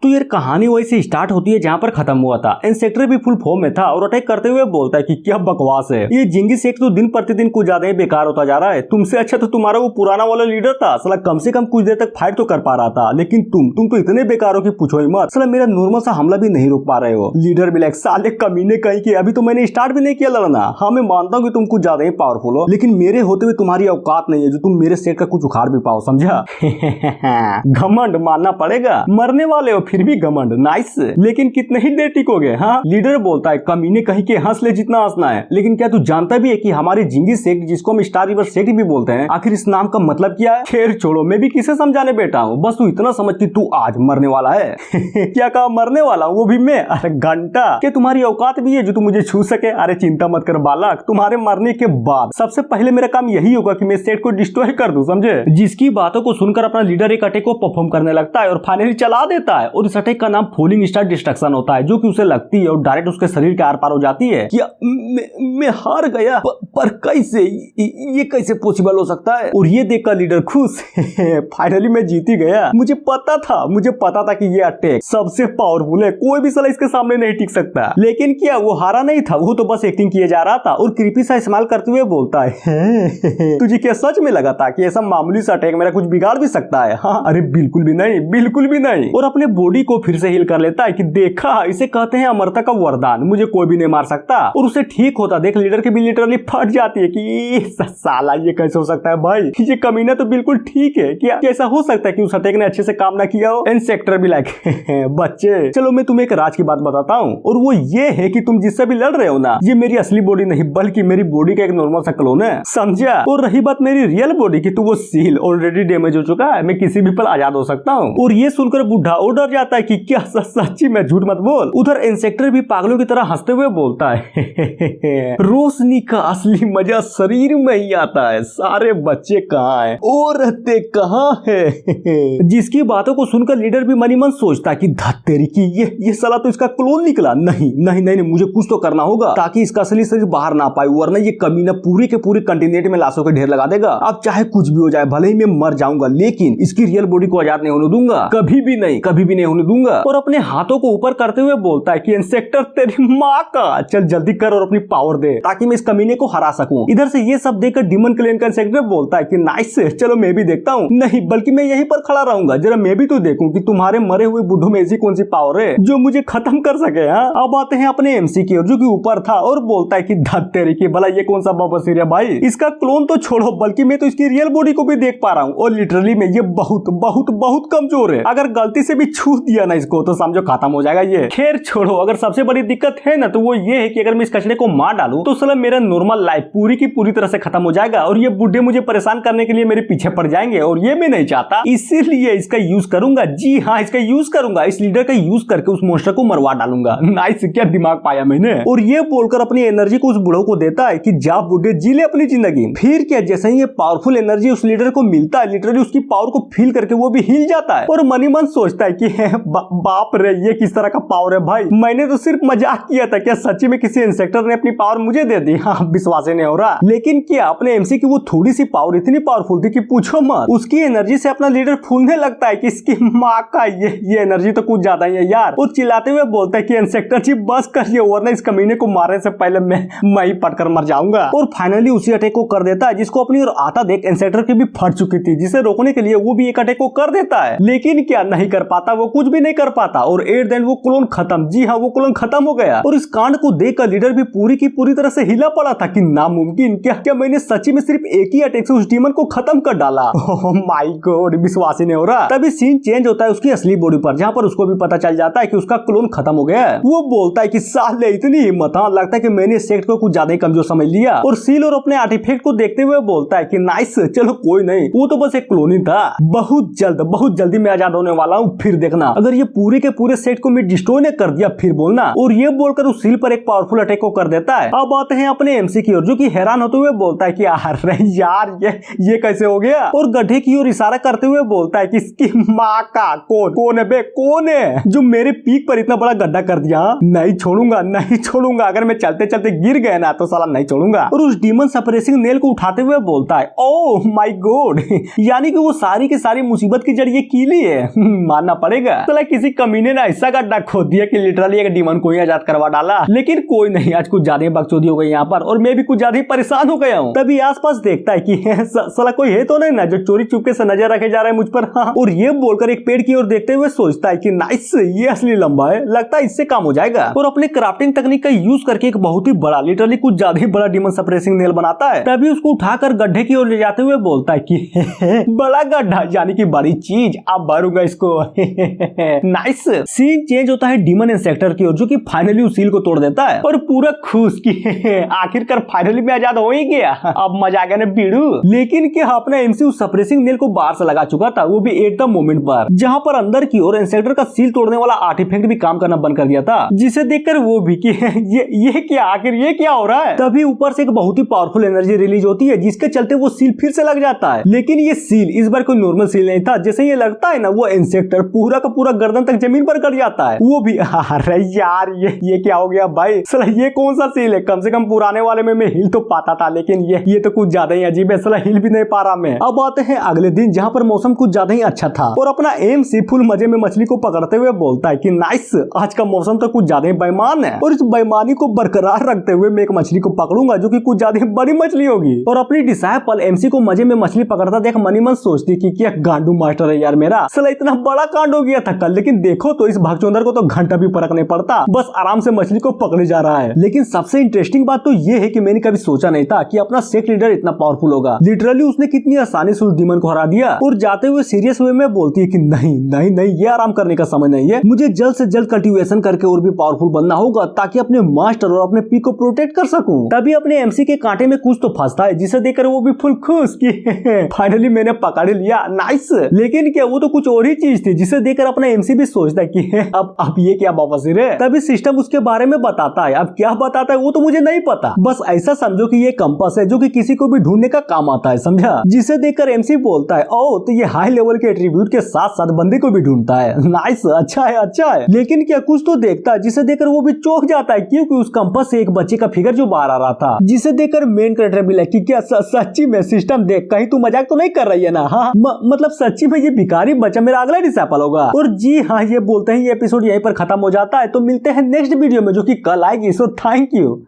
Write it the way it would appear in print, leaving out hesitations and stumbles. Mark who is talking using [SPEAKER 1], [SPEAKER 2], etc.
[SPEAKER 1] तो यार कहानी वही से स्टार्ट होती है जहाँ पर खत्म हुआ था। इंसेक्टर भी फुल फॉर्म में था और अटैक करते हुए बोलता है कि क्या बकवास है, ये जिंगी शेख तो दिन प्रतिदिन कुछ ज्यादा ही बेकार होता जा रहा है। तुमसे अच्छा तो तुम्हारा वो पुराना वाला लीडर था, साला कम से कम कुछ देर तक फाइट तो कर पा रहा था, लेकिन तुम तो इतने बेकार हो कि पूछो ही मत। साला मेरा नॉर्मल सा हमला भी नहीं रोक पा रहे हो। लीडर भी लाइक साले कमीने कहीं के, अभी तो मैंने स्टार्ट भी नहीं किया लड़ना। हाँ मैं मानता हूँ कि तुम कुछ ज्यादा ही पावरफुल हो, लेकिन मेरे होते हुए तुम्हारी औकात नहीं है जो तुम मेरे सेट का कुछ उखाड़ भी पाओ, समझा। घमंड मानना पड़ेगा, मरने वाले हो फिर भी घमंड, नाइस। लेकिन कितने ही देर टिकोगे। हाँ लीडर बोलता है कमीने कहीं के, हंस ले जितना हंसना है, लेकिन क्या तू जानता भी है कि हमारे जिंगी सेठ, जिसको हम स्टार रिवर सेठ भी बोलते हैं, आखिर इस नाम का मतलब क्या है। खैर छोड़ो, मैं भी किसे समझाने बैठा हूँ, बस तू इतना समझ कि तू आज मरने वाला है। क्या कहा मरने वाला हूँ, वो भी मैं? अरे घंटा, क्या तुम्हारी औकात भी है जो तू मुझे छू सके? अरे चिंता मत कर बालक, तुम्हारे मरने के बाद सबसे पहले मेरा काम यही होगा कि मैं सेठ को डिस्ट्रॉय कर दूं, समझे। जिसकी बातों को सुनकर अपना लीडर एक अटैक को परफॉर्म करने लगता है और फाइनली चला देता है, और इस अटैक का नाम फॉलिंग स्टार डिस्ट्रक्शन होता है, जो कि उसे लगती है और डायरेक्ट उसके शरीर के आर पार हो जाती है। क्या मैं हार गया? पर कैसे? ये कैसे पॉसिबल हो सकता है? और ये देखकर लीडर खुश। फाइनली मैं जीत ही गया। मुझे पता था कि ये अटैक सबसे पावरफुल है, कोई भी साला इसके सामने नहीं टिक सकता। लेकिन क्या वो हारा नहीं था, वो तो बस एक्टिंग किए जा रहा था और क्रीपी सा इस्तेमाल करते हुए बोलता है तुझे क्या सच में लगा था कि ऐसा मामूली सा अटैक मेरा कुछ बिगाड़ भी सकता है? हाँ अरे बिल्कुल भी नहीं, बिल्कुल भी नहीं। और अपने बॉडी को फिर से हील कर लेता है कि देखा, इसे कहते हैं अमरता का वरदान, मुझे कोई भी नहीं मार सकता। और उसे ठीक होता देख लीडर की भी लिटरली फट जाती है कि साला ये कैसे हो सकता है भाई, ये कमीना तो बिल्कुल ठीक है। क्या ऐसा हो सकता है कि उस अटैक ने अच्छे से काम ना किया हो? इंसेक्टर भी लाइक बच्चे चलो मैं तुम्हें एक राज की बात बताता हूँ, और वो ये है कि तुम जिससे भी लड़ रहे हो ना, ये मेरी असली बॉडी नहीं बल्कि मेरी बॉडी का एक नॉर्मल सा क्लोन है, समझा। और रही बात मेरी रियल बॉडी की, तो वो सील ऑलरेडी डैमेज हो चुका है, मैं किसी भी पल आजाद हो सकता हूँ। और ये सुनकर बुढ़ा और डर जाता है कि क्या सच्ची में, झूठ मत बोल। उधर इंसेक्टर भी पागलों की तरह हंसते हुए बोलता है रोशनी का असली मजा शरीर में ही आता है, सारे बच्चे कहाँ हैं, औरतें कहाँ है। जिसकी बातों को सुनकर लीडर भी मनी मन सोचता है कि धत्तेरी की ये साला तो इसका क्लोन निकला। नहीं, मुझे कुछ तो करना होगा ताकि इसका असली शरीर बाहर ना पाए, वरना ये कमीना पूरे के पूरे कंटिनेंट में लाशों के ढेर लगा देगा। अब चाहे कुछ भी हो जाए, भले ही मैं मर जाऊंगा, लेकिन इसकी रियल बॉडी को आजाद नहीं होने दूंगा, कभी भी नहीं होने दूंगा। और अपने हाथों को ऊपर करते हुए बोलता है कि इंसेक्टर तेरी माँ का, चल जल्दी कर और अपनी पावर दे ताकि मैं इस कमीने को हरा सकूं। इधर से ये सब देखकर डीमन क्लेन का इंसेक्टर बोलता है कि नाइस, चलो मैं भी देखता हूँ। नहीं बल्कि मैं यहीं पर खड़ा रहूंगा, जरा मैं भी तो देखूं कि तुम्हारे मरे हुए बुढ़ों में ऐसी कौन सी पावर है जो मुझे खत्म कर सके। हाँ अब आते हैं अपने एमसी की ओर, जो कि ऊपर था और बोलता है कि धत्तेरी की, भला ये कौन सा बबसीर है भाई, इसका क्लोन तो छोड़ो, बल्कि मैं तो इसकी रियल बॉडी को भी देख पा रहा हूँ, और लिटरली में ये बहुत कमजोर है। अगर गलती से भी छू दिया ना इसको तो समझो खत्म हो जाएगा ये। खैर छोड़ो, अगर सबसे बड़ी दिक्कत है ना तो वो ये है कि अगर मैं इस कचरे को मार डालूं तो साला मेरा नॉर्मल लाइफ पूरी की पूरी तरह से खत्म हो जाएगा, और ये बुढ़े मुझे परेशान करने के लिए मेरे पीछे पड़ जाएंगे, और ये मैं नहीं चाहता। इसीलिए इसका यूज करूंगा, जी हाँ इसका यूज करूंगा, इस लीडर का यूज करके उस मोस्टर को मरवा डालूंगा। नाइस, क्या दिमाग पाया मैंने। और ये बोलकर अपनी एनर्जी को उस बुढ़ो को देता है कि जा बुढ़े जी ले अपनी जिंदगी। फिर क्या, जैसे ही ये पावरफुल एनर्जी उस लीडर को मिलता है, लिटरली उसकी पावर को फील करके वो भी हिल जाता है, और मनी मन सोचता है कि बाप रे ये किस तरह का पावर है भाई, मैंने तो सिर्फ मजाक किया था, क्या सच्ची में किसी इंसेक्टर ने अपनी पावर मुझे दे दी? हाँ विश्वास ही नहीं हो रहा। लेकिन क्या अपने एमसी की वो थोड़ी सी पावर इतनी पावरफुल थी कि पूछो मत। उसकी एनर्जी से अपना लीडर फूलने लगता है कि इसकी माँ का ये एनर्जी तो कुछ ज्यादा ही है यार। वो चिल्लाते हुए बोलता है कि इंसेक्टर जी बस करिए, वरना इस कमीने को मारने से पहले मैं ही पटकर मर जाऊंगा। और फाइनली उसी अटैक को कर देता है, जिसको अपनी ओर आता देख इंसेक्टर की भी फट चुकी थी, जिसे रोकने के लिए वो भी एक अटैक को कर देता है, लेकिन क्या नहीं कर पाता, वो कुछ भी नहीं कर पाता, और एट देन वो क्लोन खत्म। जी हाँ वो क्लोन खत्म हो गया। और इस कांड को देखकर लीडर भी पूरी की पूरी तरह से हिला पड़ा था कि नामुमकिन, क्या मैंने सच्ची में सिर्फ एक ही अटैक से उस डीमन को खत्म कर डाला। ओह माय गॉड, विश्वास ही नहीं हो रहा। तभी सीन चेंज होता है उसकी असली बॉडी पर, जहाँ पर उसको भी पता चल जाता है कि उसका क्लोन खत्म हो गया है। वो बोलता है कि साले इतनी हिम्मत, हाँ लगता है कि मैंने सेक्ट को कुछ ज्यादा ही कमजोर समझ लिया। और सील और अपने आर्टिफैक्ट को देखते हुए बोलता है कि नाइस, चलो कोई नहीं, वो तो बस एक क्लोन ही था, बहुत जल्दी मैं आजाद होने वाला हूँ, फिर देखना अगर ये पूरे के पूरे सेट को मैं डिस्ट्रॉय ने कर दिया फिर बोलना। और ये बोलकर उस सील पर एक पावरफुल अटैक को कर देता है। अब आते हैं अपने एमसी की ओर, जो कि हैरान होते हुए बोलता है कि अरे यार ये कैसे हो गया। और गड्ढे की ओर इशारा करते हुए बोलता है कि इसकी माँ का कौन है बे, कौन है जो मेरे पीक पर इतना बड़ा गड्ढा कर दिया? नहीं छोड़ूंगा, अगर मैं चलते चलते गिर गए ना तो साला नहीं छोड़ूंगा। और उस डीमन सप्रेसिंग नेल को उठाते हुए बोलता है ओह माय गॉड, यानी कि वो सारी की सारी मुसीबत की जड़ ये कीली है। मानना पड़ेगा जाएगा। साला किसी कमीने ने ऐसा गड्ढा खोद दिया कि लिटरली एक डीमन को ही आजाद करवा डाला। लेकिन कोई नहीं, आज कुछ ज्यादा बकचोदी हो गई यहाँ पर और मैं भी कुछ ज्यादा ही परेशान हो गया हूँ। तभी आसपास देखता है कि साला कोई है तो नहीं ना जो चोरी चुपके से नजर रखे जा रहा है मुझ पर। हाँ। और ये बोलकर एक पेड़ की ओर देखते हुए सोचता है कि नाइस, ये असली लंबा है, लगता है इससे काम हो जाएगा। और अपने क्राफ्टिंग तकनीक का यूज करके एक बहुत ही बड़ा, लिटरली कुछ ज्यादा ही बड़ा डीमन सप्रेसिंग नेल बनाता है। तभी उसको उठाकर गड्ढे की ओर ले जाते हुए बोलता है कि बड़ा गड्ढा यानी कि बड़ी चीज, अब भरूंगा इसको। नाइस। सीन चेंज होता है डीमन इंसेक्टर की ओर, जो कि फाइनली उस सील को तोड़ देता है और पूरा खुश कि आखिरकार फाइनली मैं आजाद हो ही गया, अब मजा आ गया ना बीड़ू। लेकिन क्या अपना एमसी उस सप्रेसिंग नेल को बाहर से लगा चुका था, वो भी एकदम मोमेंट पर, जहां पर अंदर की ओर इंसेक्टर का सील तोड़ने वाला आर्टिफैक्ट भी काम करना बंद कर दिया था, जिसे देखकर वो भी कि ये क्या, आखिर ये क्या हो रहा है। तभी ऊपर से एक बहुत ही पावरफुल एनर्जी रिलीज होती है, जिसके चलते वो सील फिर से लग जाता है। लेकिन ये सील इस बार कोई नॉर्मल सील नहीं था, जैसे ये लगता है ना, वो इंसेक्टर पूरा का पूरा गर्दन तक जमीन पर कट जाता है। वो भी अरे यार ये क्या हो गया भाई, साला ये कौन सा सील है? कम से कम पुराने वाले में मैं हिल तो पाता था, लेकिन ये तो कुछ ज्यादा ही अजीब है, साला हिल भी नहीं पा रहा मैं। अब आते हैं अगले दिन, जहाँ पर मौसम कुछ ज्यादा ही अच्छा था और अपना एमसी फुल मजे में मछली को पकड़ते हुए बोलता है कि नाइस, आज का मौसम तो कुछ ज्यादा ही बेईमान है और इस बेईमानी को बरकरार रखते हुए मैं एक मछली को पकड़ूंगा जो कि कुछ ज्यादा ही बड़ी मछली होगी। और अपनी डिसाइपल एमसी को मजे में मछली पकड़ता देख मनी मन सोचती कि क्या गांडू मास्टर है यार मेरा, साला इतना बड़ा कांड हो गया था कल, लेकिन देखो तो इस भागचोंदर को तो घंटा भी फर्क नहीं पड़ता, बस आराम से मछली को पकड़े जा रहा है। लेकिन सबसे इंटरेस्टिंग बात तो ये है कि मैंने कभी सोचा नहीं था कि अपना सेक्ट लीडर इतना पावरफुल होगा। लिटरली उसने कितनी आसानी से उस डीमन को हरा दिया और जाते हुए सीरियस वे में बोलती है कि नहीं नहीं नहीं, ये आराम करने का समय नहीं है, मुझे जल्द से जल्द कल्टीवेशन करके और भी पावरफुल बनना होगा ताकि अपने मास्टर और अपने पी को प्रोटेक्ट कर सकूं। तभी अपने एमसी के कांटे में कुछ तो फंसता है, जिसे देखकर वो भी फुल खुश कि फाइनली मैंने पकड़ लिया, नाइस। लेकिन क्या वो तो कुछ और ही चीज थी, जिसे देखकर अपना एमसी भी सोचता है कि अब ये क्या बवासीर है। तभी सिस्टम उसके बारे में बताता है, अब क्या बताता है वो तो मुझे नहीं पता, बस ऐसा समझो कि ये कंपास है जो कि किसी को भी ढूंढने का काम आता है, समझा। जिसे देखकर एमसी बोलता है ओ तो ये हाई लेवल के एट्रीब्यूट के साथ साथ बंदे को भी ढूंढता है, नाइस, अच्छा है अच्छा है। लेकिन क्या कुछ तो देखता है, जिसे देखकर वो भी चौंक जाता है, क्योंकि उस कंपास से एक बच्चे का फिगर जो बाहर आ रहा था, जिसे देखकर मेन कैरेक्टर भी लगी क्या सच्ची में सिस्टम देख, कहीं तू मजाक तो नहीं कर रही है ना? हाँ मतलब सच्ची में ये भिखारी बच्चा मेरा अगला डिसाइपल होगा। और जी हाँ, ये बोलते हैं ये एपिसोड यहीं पर खत्म हो जाता है। तो मिलते हैं नेक्स्ट वीडियो में जो कि कल आएगी। So thank you.